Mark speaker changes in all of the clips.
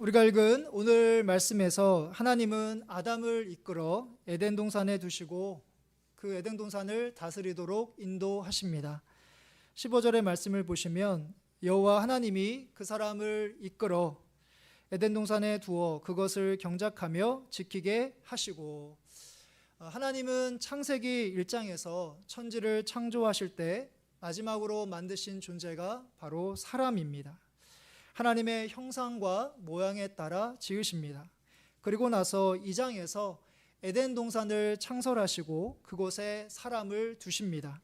Speaker 1: 우리가 읽은 오늘 말씀에서 하나님은 아담을 이끌어 에덴 동산에 두시고 그 에덴 동산을 다스리도록 인도하십니다. 15절의 말씀을 보시면 여호와 하나님이 그 사람을 이끌어 에덴 동산에 두어 그것을 경작하며 지키게 하시고, 하나님은 창세기 1장에서 천지를 창조하실 때 마지막으로 만드신 존재가 바로 사람입니다. 하나님의 형상과 모양에 따라 지으십니다. 그리고 나서 2장에서 에덴 동산을 창설하시고 그곳에 사람을 두십니다.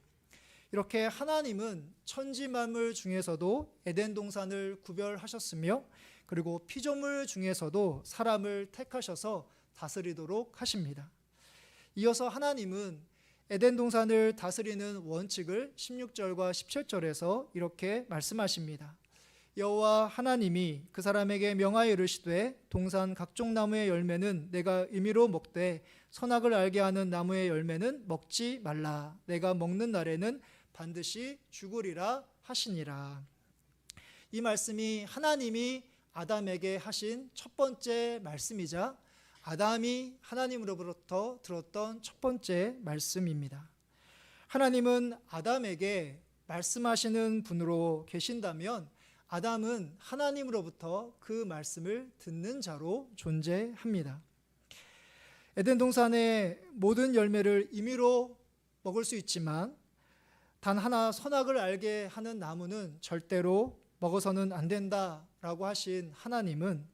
Speaker 1: 이렇게 하나님은 천지 만물 중에서도 에덴 동산을 구별하셨으며, 그리고 피조물 중에서도 사람을 택하셔서 다스리도록 하십니다. 이어서 하나님은 에덴 동산을 다스리는 원칙을 16절과 17절에서 이렇게 말씀하십니다. 여호와 하나님이 그 사람에게 명하여 이르시되 동산 각종 나무의 열매는 내가 임의로 먹되 선악을 알게 하는 나무의 열매는 먹지 말라. 내가 먹는 날에는 반드시 죽으리라 하시니라. 이 말씀이 하나님이 아담에게 하신 첫 번째 말씀이자 아담이 하나님으로부터 들었던 첫 번째 말씀입니다. 하나님은 아담에게 말씀하시는 분으로 계신다면 아담은 하나님으로부터 그 말씀을 듣는 자로 존재합니다. 에덴 동산의 모든 열매를 임의로 먹을 수 있지만 단 하나 선악을 알게 하는 나무는 절대로 먹어서는 안 된다라고 하신 하나님은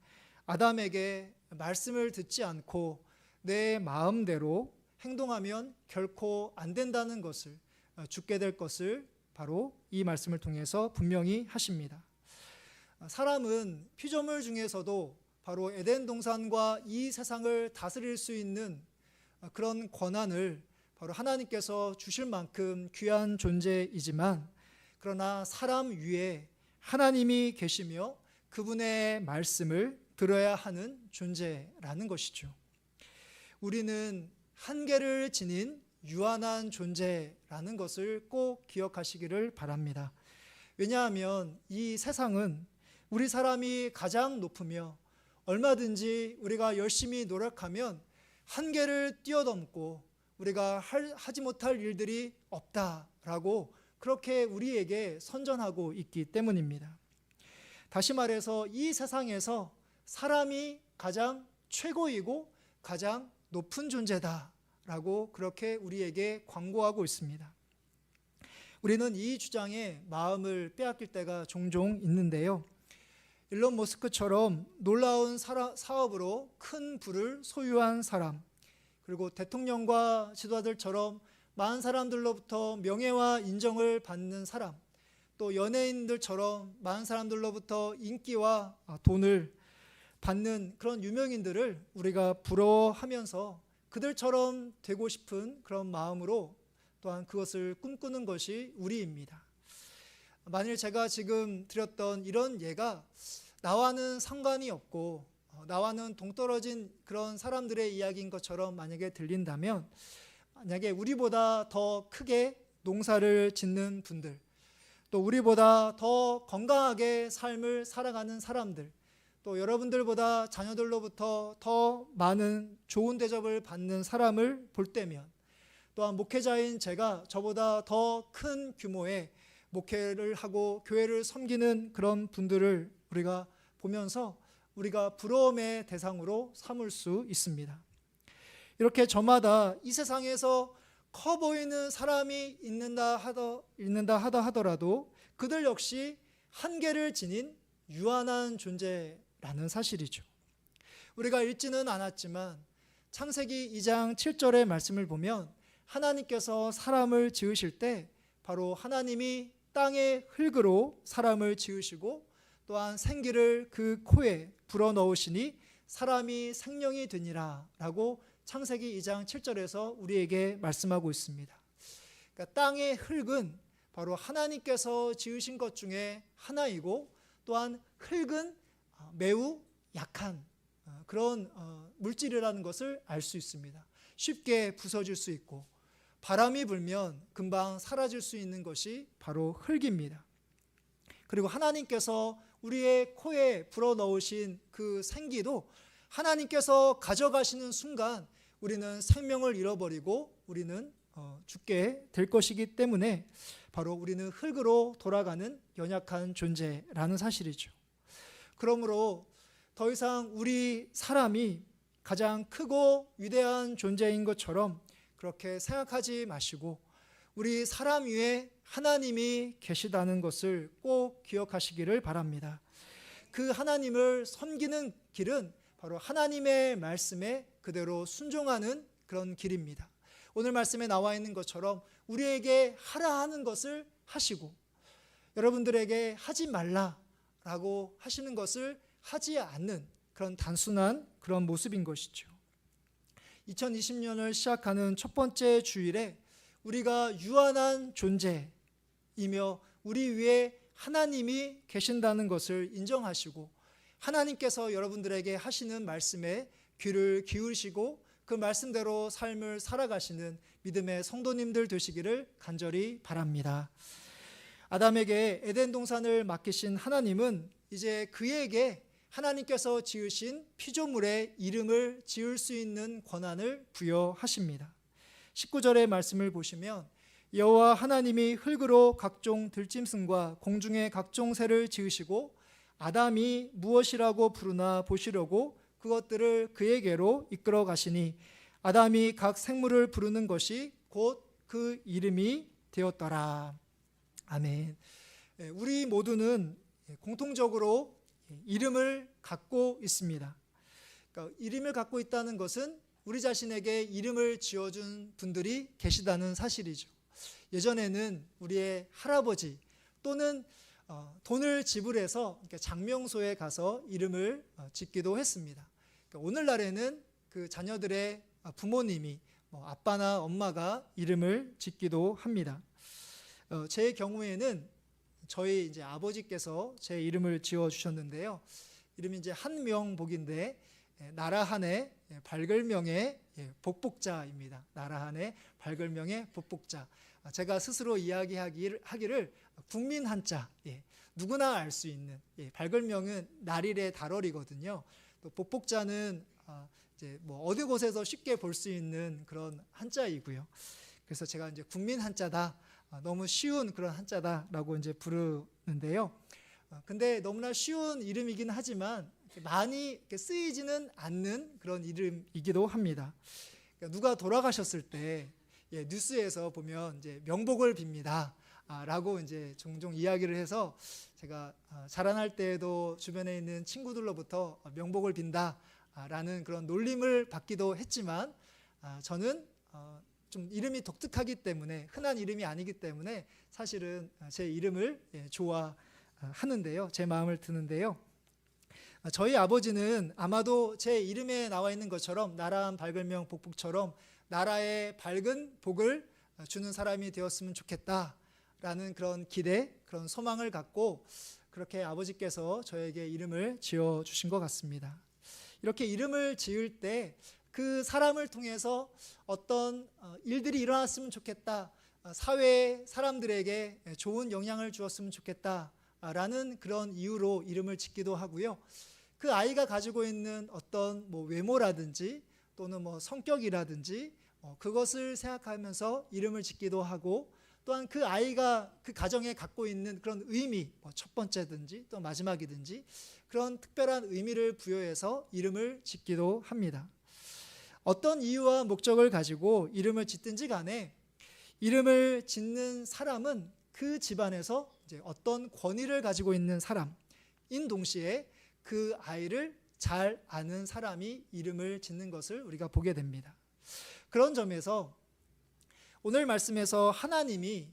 Speaker 1: 아담에게 말씀을 듣지 않고 내 마음대로 행동하면 결코 안 된다는 것을, 죽게 될 것을 바로 이 말씀을 통해서 분명히 하십니다. 사람은 피조물 중에서도 바로 에덴 동산과 이 세상을 다스릴 수 있는 그런 권한을 바로 하나님께서 주실 만큼 귀한 존재이지만, 그러나 사람 위에 하나님이 계시며 그분의 말씀을 들어야 하는 존재라는 것이죠. 우리는 한계를 지닌 유한한 존재라는 것을 꼭 기억하시기를 바랍니다. 왜냐하면 이 세상은 우리 사람이 가장 높으며 얼마든지 우리가 열심히 노력하면 한계를 뛰어넘고 우리가 하지 못할 일들이 없다라고 그렇게 우리에게 선전하고 있기 때문입니다. 다시 말해서 이 세상에서 사람이 가장 최고이고 가장 높은 존재다라고 그렇게 우리에게 광고하고 있습니다. 우리는 이 주장에 마음을 빼앗길 때가 종종 있는데요. 일론 머스크처럼 놀라운 사업으로 큰 부를 소유한 사람, 그리고 대통령과 지도자들처럼 많은 사람들로부터 명예와 인정을 받는 사람, 또 연예인들처럼 많은 사람들로부터 인기와 돈을 받는 그런 유명인들을 우리가 부러워하면서 그들처럼 되고 싶은 그런 마음으로 또한 그것을 꿈꾸는 것이 우리입니다. 만일 제가 지금 드렸던 이런 예가 나와는 상관이 없고 나와는 동떨어진 그런 사람들의 이야기인 것처럼 만약에 들린다면, 만약에 우리보다 더 크게 농사를 짓는 분들, 또 우리보다 더 건강하게 삶을 살아가는 사람들, 또 여러분들보다 자녀들로부터 더 많은 좋은 대접을 받는 사람을 볼 때면, 또한 목회자인 제가 저보다 더 큰 규모의 목회를 하고 교회를 섬기는 그런 분들을 우리가 보면서 우리가 부러움의 대상으로 삼을 수 있습니다. 이렇게 저마다 이 세상에서 커 보이는 사람이 있는다 하더라도 그들 역시 한계를 지닌 유한한 존재라는 사실이죠. 우리가 읽지는 않았지만 창세기 2장 7절의 말씀을 보면 하나님께서 사람을 지으실 때 바로 하나님이 땅의 흙으로 사람을 지으시고 또한 생기를 그 코에 불어넣으시니 사람이 생명이 되니라 라고 창세기 2장 7절에서 우리에게 말씀하고 있습니다. 그러니까 땅의 흙은 바로 하나님께서 지으신 것 중에 하나이고, 또한 흙은 매우 약한 그런 물질이라는 것을 알 수 있습니다. 쉽게 부서질 수 있고 바람이 불면 금방 사라질 수 있는 것이 바로 흙입니다. 그리고 하나님께서 우리의 코에 불어넣으신 그 생기도 하나님께서 가져가시는 순간 우리는 생명을 잃어버리고 우리는 죽게 될 것이기 때문에 바로 우리는 흙으로 돌아가는 연약한 존재라는 사실이죠. 그러므로 더 이상 우리 사람이 가장 크고 위대한 존재인 것처럼 그렇게 생각하지 마시고 우리 사람 위에 하나님이 계시다는 것을 꼭 기억하시기를 바랍니다. 그 하나님을 섬기는 길은 바로 하나님의 말씀에 그대로 순종하는 그런 길입니다. 오늘 말씀에 나와 있는 것처럼 우리에게 하라 하는 것을 하시고 여러분들에게 하지 말라라고 하시는 것을 하지 않는 그런 단순한 그런 모습인 것이죠. 2020년을 시작하는 첫 번째 주일에 우리가 유한한 존재이며 우리 위에 하나님이 계신다는 것을 인정하시고 하나님께서 여러분들에게 하시는 말씀에 귀를 기울이시고 그 말씀대로 삶을 살아가시는 믿음의 성도님들 되시기를 간절히 바랍니다. 아담에게 에덴 동산을 맡기신 하나님은 이제 그에게 하나님께서 지으신 피조물의 이름을 지을 수 있는 권한을 부여하십니다. 19절의 말씀을 보시면 여호와 하나님이 흙으로 각종 들짐승과 공중의 각종 새를 지으시고 아담이 무엇이라고 부르나 보시려고 그것들을 그에게로 이끌어 가시니 아담이 각 생물을 부르는 것이 곧 그 이름이 되었더라. 아멘. 우리 모두는 공통적으로 이름을 갖고 있습니다. 그러니까 이름을 갖고 있다는 것은 우리 자신에게 이름을 지어준 분들이 계시다는 사실이죠. 예전에는 우리의 할아버지 또는 돈을 지불해서 장명소에 가서 이름을 짓기도 했습니다. 그러니까 오늘날에는 그 자녀들의 부모님이 아빠나 엄마가 이름을 짓기도 합니다. 제 경우에는 저희 이제 아버지께서 제 이름을 지어 주셨는데요. 이름이 이제 한명복인데 나라한의 발글명의 복복자입니다. 나라한의 발글명의 복복자. 제가 스스로 이야기하기를 국민 한자, 누구나 알 수 있는 발글명은 날일의 달월이거든요. 또 복복자는 이제 뭐 어디 곳에서 쉽게 볼 수 있는 그런 한자이고요. 그래서 제가 이제 국민 한자다, 너무 쉬운 그런 한자다라고 이제 부르는데요. 근데 너무나 쉬운 이름이긴 하지만 많이 쓰이지는 않는 그런 이름이기도 합니다. 그러니까 누가 돌아가셨을 때 뉴스에서 보면 이제 명복을 빕니다. 라고 이제 종종 이야기를 해서 제가 자라날 때에도 주변에 있는 친구들로부터 명복을 빈다라는 그런 놀림을 받기도 했지만 저는 좀 이름이 독특하기 때문에 흔한 이름이 아니기 때문에 사실은 제 이름을 좋아하는데요. 제 마음을 드는데요. 저희 아버지는 아마도 제 이름에 나와 있는 것처럼 나라한 발글명 복복처럼 나라의 밝은 복을 주는 사람이 되었으면 좋겠다라는 그런 기대, 그런 소망을 갖고 그렇게 아버지께서 저에게 이름을 지어주신 것 같습니다. 이렇게 이름을 지을 때 그 사람을 통해서 어떤 일들이 일어났으면 좋겠다, 사회 사람들에게 좋은 영향을 주었으면 좋겠다라는 그런 이유로 이름을 짓기도 하고요. 그 아이가 가지고 있는 어떤 뭐 외모라든지 또는 뭐 성격이라든지 그것을 생각하면서 이름을 짓기도 하고 또한 그 아이가 그 가정에 갖고 있는 그런 의미, 첫 번째든지 또 마지막이든지 그런 특별한 의미를 부여해서 이름을 짓기도 합니다. 어떤 이유와 목적을 가지고 이름을 짓든지 간에 이름을 짓는 사람은 그 집안에서 이제 어떤 권위를 가지고 있는 사람인 동시에 그 아이를 잘 아는 사람이 이름을 짓는 것을 우리가 보게 됩니다. 그런 점에서 오늘 말씀에서 하나님이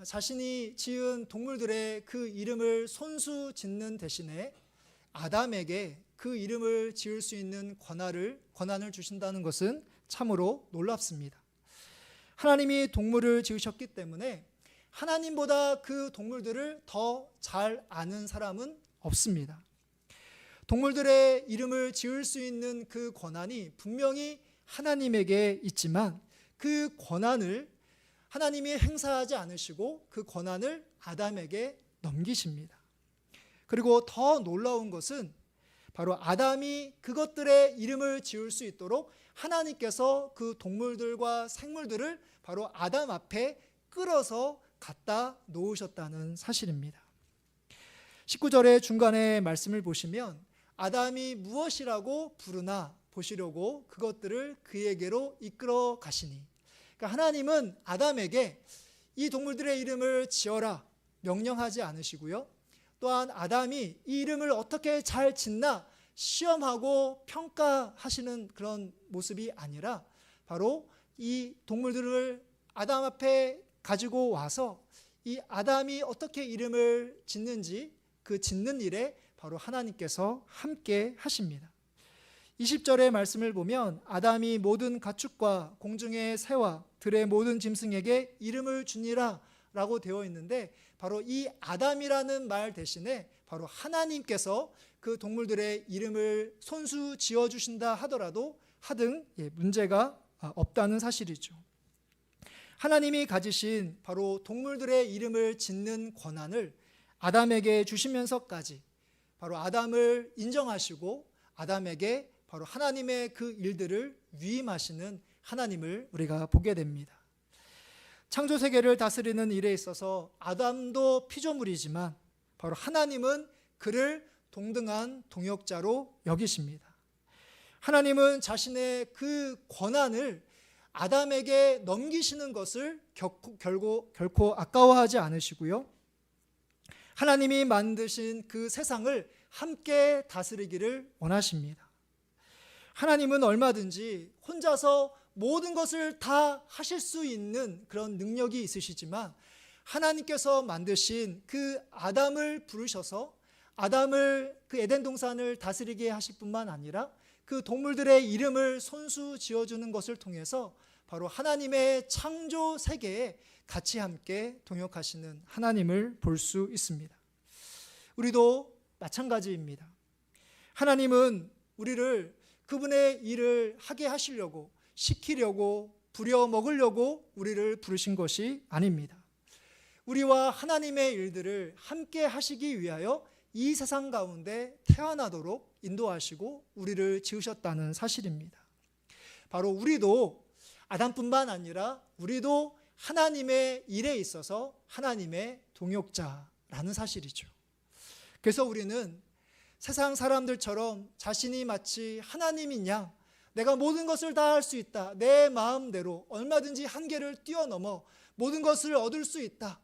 Speaker 1: 자신이 지은 동물들의 그 이름을 손수 짓는 대신에 아담에게 그 이름을 지을 수 있는 권한을 주신다는 것은 참으로 놀랍습니다. 하나님이 동물을 지으셨기 때문에 하나님보다 그 동물들을 더 잘 아는 사람은 없습니다. 동물들의 이름을 지을 수 있는 그 권한이 분명히 하나님에게 있지만 그 권한을 하나님이 행사하지 않으시고 그 권한을 아담에게 넘기십니다. 그리고 더 놀라운 것은 바로 아담이 그것들의 이름을 지을 수 있도록 하나님께서 그 동물들과 생물들을 바로 아담 앞에 끌어서 갖다 놓으셨다는 사실입니다. 19절의 중간에 말씀을 보시면 아담이 무엇이라고 부르나 보시려고 그것들을 그에게로 이끌어 가시니, 그러니까 하나님은 아담에게 이 동물들의 이름을 지어라 명령하지 않으시고요, 또한 아담이 이 이름을 어떻게 잘 짓나 시험하고 평가하시는 그런 모습이 아니라 바로 이 동물들을 아담 앞에 가지고 와서 이 아담이 어떻게 이름을 짓는지 그 짓는 일에 바로 하나님께서 함께 하십니다. 20절의 말씀을 보면 아담이 모든 가축과 공중의 새와 들의 모든 짐승에게 이름을 주니라 라고 되어 있는데, 바로 이 아담이라는 말 대신에 바로 하나님께서 그 동물들의 이름을 손수 지어주신다 하더라도 하등 문제가 없다는 사실이죠. 하나님이 가지신 바로 동물들의 이름을 짓는 권한을 아담에게 주시면서까지 바로 아담을 인정하시고 아담에게 바로 하나님의 그 일들을 위임하시는 하나님을 우리가 보게 됩니다. 창조 세계를 다스리는 일에 있어서 아담도 피조물이지만 바로 하나님은 그를 동등한 동역자로 여기십니다. 하나님은 자신의 그 권한을 아담에게 넘기시는 것을 결코 아까워하지 않으시고요, 하나님이 만드신 그 세상을 함께 다스리기를 원하십니다. 하나님은 얼마든지 혼자서 모든 것을 다 하실 수 있는 그런 능력이 있으시지만 하나님께서 만드신 그 아담을 부르셔서 아담을 그 에덴 동산을 다스리게 하실 뿐만 아니라 그 동물들의 이름을 손수 지어주는 것을 통해서 바로 하나님의 창조 세계에 같이 함께 동역하시는 하나님을 볼 수 있습니다. 우리도 마찬가지입니다. 하나님은 우리를 그분의 일을 하게 하시려고, 시키려고, 부려먹으려고 우리를 부르신 것이 아닙니다. 우리와 하나님의 일들을 함께 하시기 위하여 이 세상 가운데 태어나도록 인도하시고 우리를 지으셨다는 사실입니다. 바로 우리도 아담뿐만 아니라 우리도 하나님의 일에 있어서 하나님의 동역자라는 사실이죠. 그래서 우리는 세상 사람들처럼 자신이 마치 하나님인 양 내가 모든 것을 다 할 수 있다, 내 마음대로 얼마든지 한계를 뛰어넘어 모든 것을 얻을 수 있다,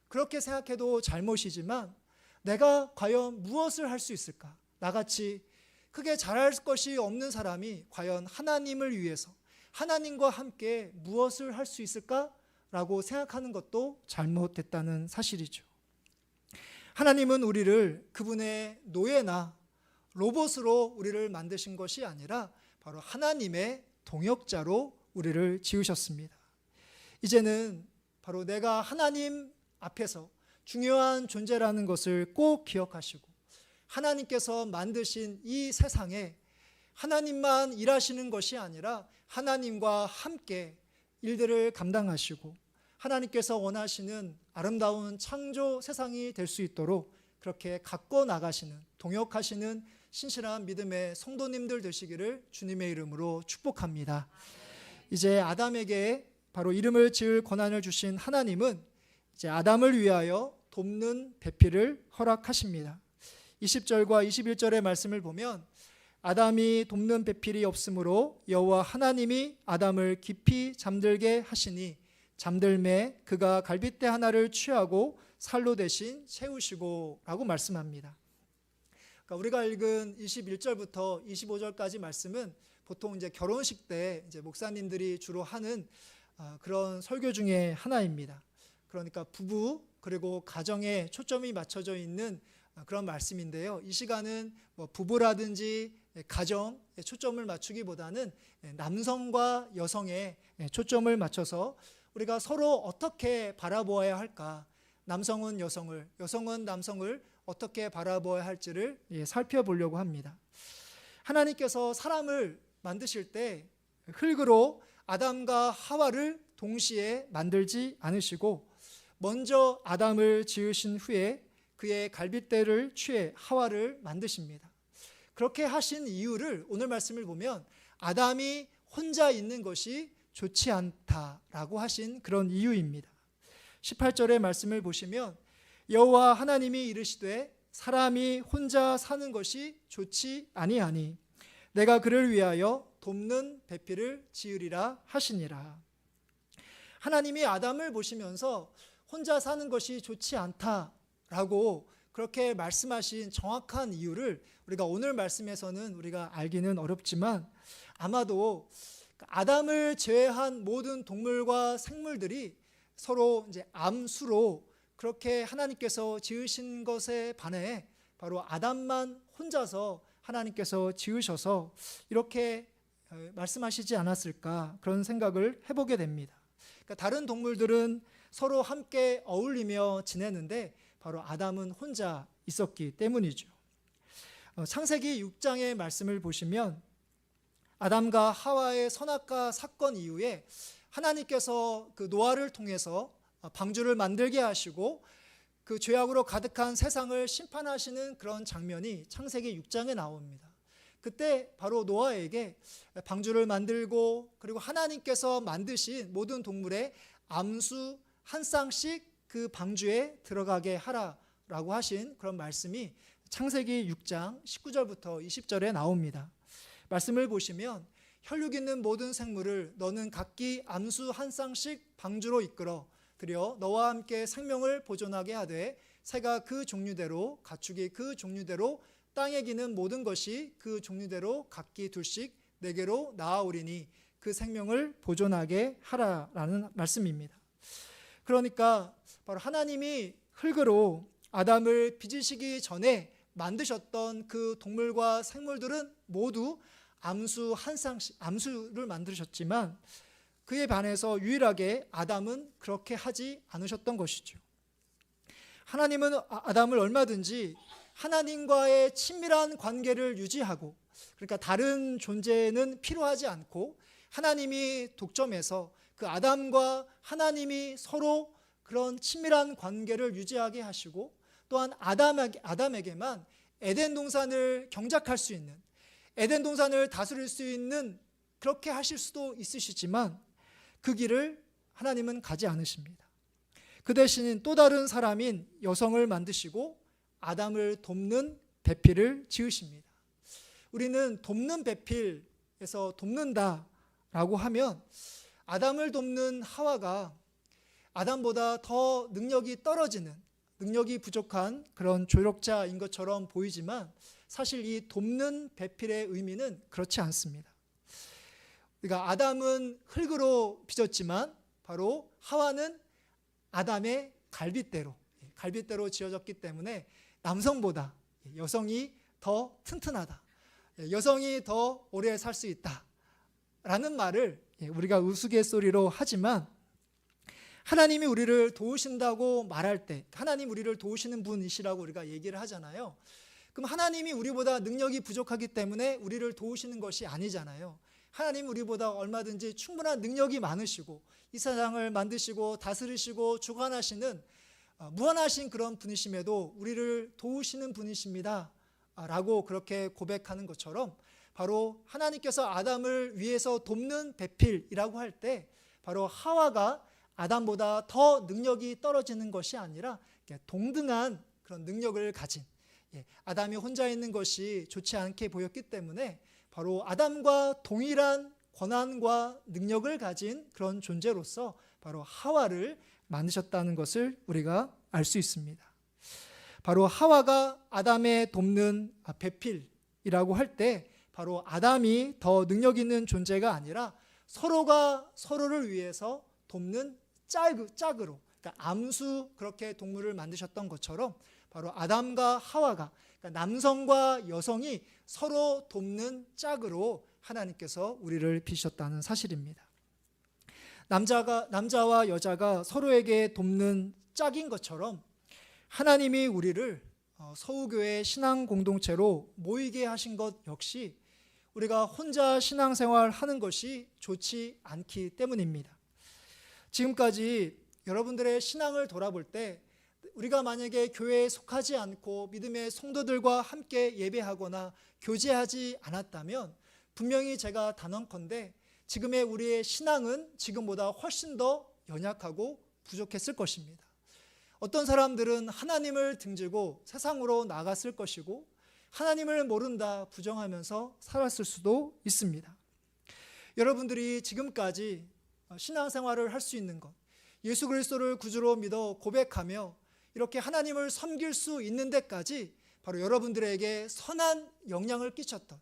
Speaker 1: 그렇게 생각해도 잘못이지만 내가 과연 무엇을 할 수 있을까? 나같이 크게 잘할 것이 없는 사람이 과연 하나님을 위해서 하나님과 함께 무엇을 할 수 있을까라고 생각하는 것도 잘못됐다는 사실이죠. 하나님은 우리를 그분의 노예나 로봇으로 우리를 만드신 것이 아니라 바로 하나님의 동역자로 우리를 지으셨습니다. 이제는 바로 내가 하나님 앞에서 중요한 존재라는 것을 꼭 기억하시고 하나님께서 만드신 이 세상에 하나님만 일하시는 것이 아니라 하나님과 함께 일들을 감당하시고 하나님께서 원하시는 아름다운 창조 세상이 될 수 있도록 그렇게 갖고 나가시는, 동역하시는 신실한 믿음의 성도님들 되시기를 주님의 이름으로 축복합니다. 이제 아담에게 바로 이름을 지을 권한을 주신 하나님은 이제 아담을 위하여 돕는 배필을 허락하십니다. 20절과 21절의 말씀을 보면 아담이 돕는 배필이 없으므로 여호와 하나님이 아담을 깊이 잠들게 하시니 잠들매 그가 갈빗대 하나를 취하고 살로 대신 채우시고 라고 말씀합니다. 그러니까 우리가 읽은 21절부터 25절까지 말씀은 보통 이제 결혼식 때 이제 목사님들이 주로 하는 그런 설교 중에 하나입니다. 그러니까 부부 그리고 가정에 초점이 맞춰져 있는 그런 말씀인데요. 이 시간은 뭐 부부라든지 가정에 초점을 맞추기보다는 남성과 여성에 초점을 맞춰서 우리가 서로 어떻게 바라보아야 할까, 남성은 여성을, 여성은 남성을 어떻게 바라보아야 할지를 살펴보려고 합니다. 하나님께서 사람을 만드실 때 흙으로 아담과 하와를 동시에 만들지 않으시고 먼저 아담을 지으신 후에 그의 갈빗대를 취해 하와를 만드십니다. 그렇게 하신 이유를 오늘 말씀을 보면 아담이 혼자 있는 것이 좋지 않다라고 하신 그런 이유입니다. 18절의 말씀을 보시면 여호와 하나님이 이르시되 사람이 혼자 사는 것이 좋지 아니하니 내가 그를 위하여 돕는 배필을 지으리라 하시니라. 하나님이 아담을 보시면서 혼자 사는 것이 좋지 않다라고 그렇게 말씀하신 정확한 이유를 우리가 오늘 말씀에서는 우리가 알기는 어렵지만 아마도 아담을 제외한 모든 동물과 생물들이 서로 이제 암수로 그렇게 하나님께서 지으신 것에 반해 바로 아담만 혼자서 하나님께서 지으셔서 이렇게 말씀하시지 않았을까 그런 생각을 해보게 됩니다. 그러니까 다른 동물들은 서로 함께 어울리며 지내는데 바로 아담은 혼자 있었기 때문이죠. 창세기 6장의 말씀을 보시면 아담과 하와의 선악과 사건 이후에 하나님께서 그 노아를 통해서 방주를 만들게 하시고 그 죄악으로 가득한 세상을 심판하시는 그런 장면이 창세기 6장에 나옵니다. 그때 바로 노아에게 방주를 만들고 그리고 하나님께서 만드신 모든 동물의 암수 한 쌍씩 그 방주에 들어가게 하라라고 하신 그런 말씀이 창세기 6장 19절부터 20절에 나옵니다. 말씀을 보시면 혈육 있는 모든 생물을 너는 각기 암수 한 쌍씩 방주로 이끌어 들여 너와 함께 생명을 보존하게 하되 새가 그 종류대로 가축이 그 종류대로 땅에 기는 모든 것이 그 종류대로 각기 둘씩 내게로 나아오리니 그 생명을 보존하게 하라라는 말씀입니다. 그러니까 바로 하나님이 흙으로 아담을 빚으시기 전에 만드셨던 그 동물과 생물들은 모두 암수 한 쌍씩 암수를 만드셨지만 그에 반해서 유일하게 아담은 그렇게 하지 않으셨던 것이죠. 하나님은 아담을 얼마든지 하나님과의 친밀한 관계를 유지하고 그러니까 다른 존재는 필요하지 않고 하나님이 독점해서 그 아담과 하나님이 서로 그런 친밀한 관계를 유지하게 하시고 또한 아담에게만 에덴 동산을 경작할 수 있는 에덴 동산을 다스릴 수 있는 그렇게 하실 수도 있으시지만 그 길을 하나님은 가지 않으십니다. 그 대신 또 다른 사람인 여성을 만드시고 아담을 돕는 배필을 지으십니다. 우리는 돕는 배필에서 돕는다라고 하면 아담을 돕는 하와가 아담보다 더 능력이 떨어지는 능력이 부족한 그런 조력자인 것처럼 보이지만 사실 이 돕는 배필의 의미는 그렇지 않습니다. 그러니까 아담은 흙으로 빚었지만 바로 하와는 아담의 갈빗대로 지어졌기 때문에 남성보다 여성이 더 튼튼하다. 여성이 더 오래 살 수 있다. 라는 말을 우리가 우스갯소리로 하지만 하나님이 우리를 도우신다고 말할 때 하나님 우리를 도우시는 분이시라고 우리가 얘기를 하잖아요. 그럼 하나님이 우리보다 능력이 부족하기 때문에 우리를 도우시는 것이 아니잖아요. 하나님 우리보다 얼마든지 충분한 능력이 많으시고 이 세상을 만드시고 다스리시고 주관하시는 무한하신 그런 분이심에도 우리를 도우시는 분이십니다 라고 그렇게 고백하는 것처럼 바로 하나님께서 아담을 위해서 돕는 배필이라고 할 때 바로 하와가 아담보다 더 능력이 떨어지는 것이 아니라 동등한 그런 능력을 가진 아담이 혼자 있는 것이 좋지 않게 보였기 때문에 바로 아담과 동일한 권한과 능력을 가진 그런 존재로서 바로 하와를 만드셨다는 것을 우리가 알 수 있습니다. 바로 하와가 아담의 돕는 배필이라고 할 때 바로 아담이 더 능력 있는 존재가 아니라 서로가 서로를 위해서 돕는 짝으로 그러니까 암수 그렇게 동물을 만드셨던 것처럼 바로 아담과 하와가 그러니까 남성과 여성이 서로 돕는 짝으로 하나님께서 우리를 빚으셨다는 사실입니다. 남자와 여자가 서로에게 돕는 짝인 것처럼 하나님이 우리를 서우교회 신앙 공동체로 모이게 하신 것 역시 우리가 혼자 신앙생활 하는 것이 좋지 않기 때문입니다. 지금까지 여러분들의 신앙을 돌아볼 때 우리가 만약에 교회에 속하지 않고 믿음의 성도들과 함께 예배하거나 교제하지 않았다면 분명히 제가 단언컨대 지금의 우리의 신앙은 지금보다 훨씬 더 연약하고 부족했을 것입니다. 어떤 사람들은 하나님을 등지고 세상으로 나갔을 것이고 하나님을 모른다 부정하면서 살았을 수도 있습니다. 여러분들이 지금까지 신앙생활을 할 수 있는 것, 예수 그리스도를 구주로 믿어 고백하며 이렇게 하나님을 섬길 수 있는 데까지 바로 여러분들에게 선한 영향을 끼쳤던,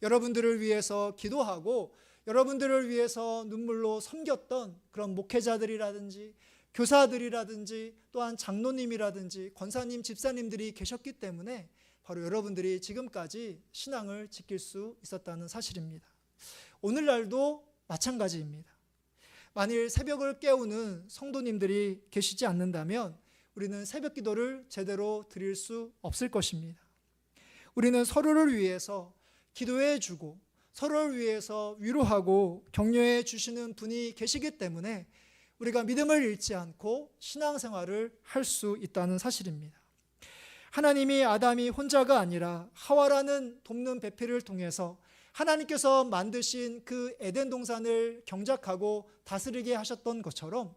Speaker 1: 여러분들을 위해서 기도하고 여러분들을 위해서 눈물로 섬겼던 그런 목회자들이라든지 교사들이라든지 또한 장로님이라든지 권사님, 집사님들이 계셨기 때문에 바로 여러분들이 지금까지 신앙을 지킬 수 있었다는 사실입니다. 오늘날도 마찬가지입니다. 만일 새벽을 깨우는 성도님들이 계시지 않는다면 우리는 새벽 기도를 제대로 드릴 수 없을 것입니다. 우리는 서로를 위해서 기도해 주고 서로를 위해서 위로하고 격려해 주시는 분이 계시기 때문에 우리가 믿음을 잃지 않고 신앙생활을 할 수 있다는 사실입니다. 하나님이 아담이 혼자가 아니라 하와라는 돕는 배필을 통해서 하나님께서 만드신 그 에덴 동산을 경작하고 다스리게 하셨던 것처럼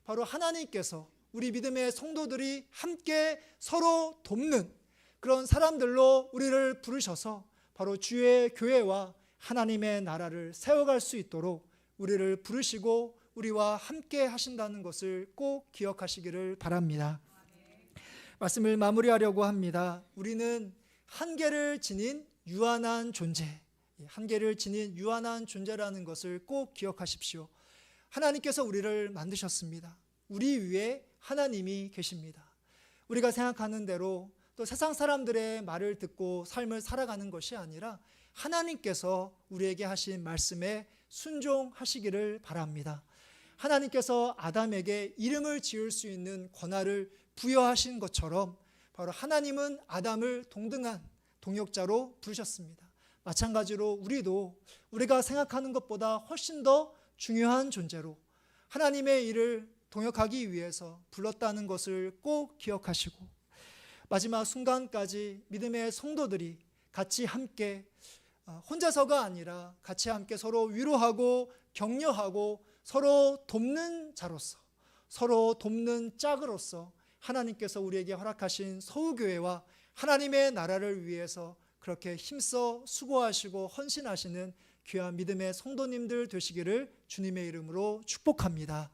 Speaker 1: 바로 하나님께서 우리 믿음의 성도들이 함께 서로 돕는 그런 사람들로 우리를 부르셔서 바로 주의 교회와 하나님의 나라를 세워갈 수 있도록 우리를 부르시고 우리와 함께 하신다는 것을 꼭 기억하시기를 바랍니다. 말씀을 마무리하려고 합니다. 우리는 한계를 지닌 유한한 존재, 한계를 지닌 유한한 존재라는 것을 꼭 기억하십시오. 하나님께서 우리를 만드셨습니다. 우리 위에 하나님이 계십니다. 우리가 생각하는 대로 또 세상 사람들의 말을 듣고 삶을 살아가는 것이 아니라 하나님께서 우리에게 하신 말씀에 순종하시기를 바랍니다. 하나님께서 아담에게 이름을 지을 수 있는 권한을 부여하신 것처럼 바로 하나님은 아담을 동등한 동역자로 부르셨습니다. 마찬가지로 우리도 우리가 생각하는 것보다 훨씬 더 중요한 존재로 하나님의 일을 동역하기 위해서 불렀다는 것을 꼭 기억하시고 마지막 순간까지 믿음의 성도들이 같이 함께 혼자서가 아니라 같이 함께 서로 위로하고 격려하고 서로 돕는 자로서 서로 돕는 짝으로서 하나님께서 우리에게 허락하신 서우교회와 하나님의 나라를 위해서 그렇게 힘써 수고하시고 헌신하시는 귀한 믿음의 성도님들 되시기를 주님의 이름으로 축복합니다.